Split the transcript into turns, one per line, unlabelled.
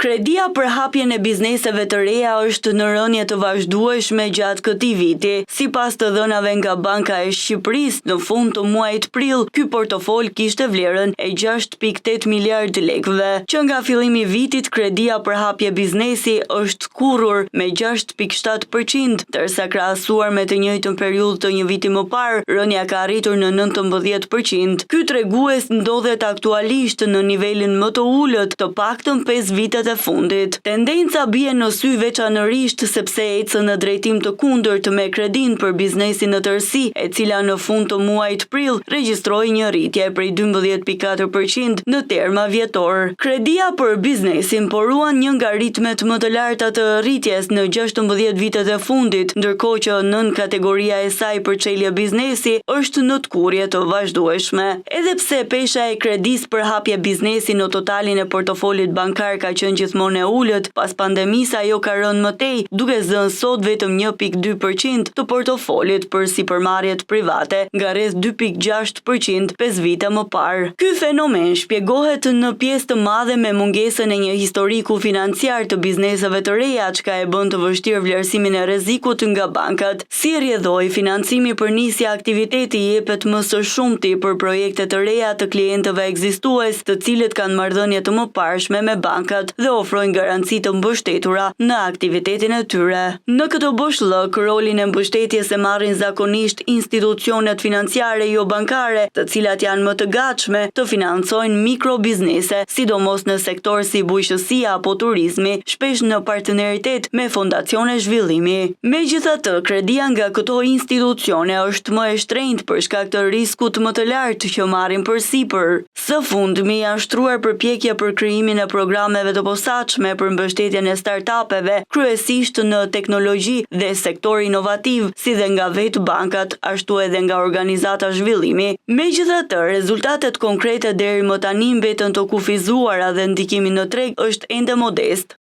Kredia për hapjen e bizneseve të reja është në rënje të vazhdueshme gjatë këtij viti. Sipas të dhënave nga Banka e Shqipërisë, në fund të muajit prill, ky portofol kishte vlerën e 6.8 miliard lekëve. Që nga fillimi i vitit, kredia për hapje biznesi është kurrur me 6.7%, ndërsa krahasuar me të njëjtën periudhë të një viti më parë, rënja ka arritur në 19%. Ky tregues ndodhet aktualisht në nivelin më të ulët të paktën 5 vitet e fundit. Tendenca bie në sy veçanërisht sepse ecën në drejtim të kundërt me kredin për biznesin në tërësi, e cila në fund të muajit prill regjistroi një rritje prej 12.4% në terma vjetor. Kredia për biznesin poruan një nga ritmet më të larta të rritjes në 16 vitet e fundit, ndërkohë që nën kategoria e saj për çelje biznesi është në tkurrje të vazhdueshme. Edhe pse pesha e kredis për hapje biznesi në totalin e portofolit bankar ka qenë gjithmonë e ulët, pas pandemisë ajo ka rënë më tej, duke zënë sot vetëm 1.2% të portofolit për sipërmarrjet private, nga rreth 2.6% 5 vite më parë. Ky fenomen shpjegohet në pjesë të madhe me mungesën e një historiku financiar të bizneseve të reja, çka e bën të vështirë vlerësimin e rrezikut nga bankat. Si rrjedhoi financimi për nisje aktiviteti jepet më së shumti për projekte të reja të klientëve ekzistues, të cilët kanë marrëdhënie të mëparshme me bankat dhe ofrojnë garanci të mbështetura në aktivitetin e tyre. Në këtë boshllëk, rolin e mbështetjes e marrin zakonisht institucionet financiare jo bankare, të cilat janë më të gatshme të financojnë mikrobiznese, sidomos në sektor si bujqësia apo turizmi, shpesh në partneritet me fondacione zhvillimi. Megjithatë, kredia nga këto institucione është më e shtrenjtë për shkak të riskut më të lartë që marrin përsipër. Së fundmi janë shtruar përpjekje për krijimin e programeve të posaçme për mbështetjen e startupeve, kryesisht në teknologji dhe sektor inovativ, si dhe nga vetë bankat, ashtu edhe nga organizata zhvillimi. Megjithatë, rezultatet konkrete deri më tani mbeten të kufizuara dhe ndikimi në treg është ende modest.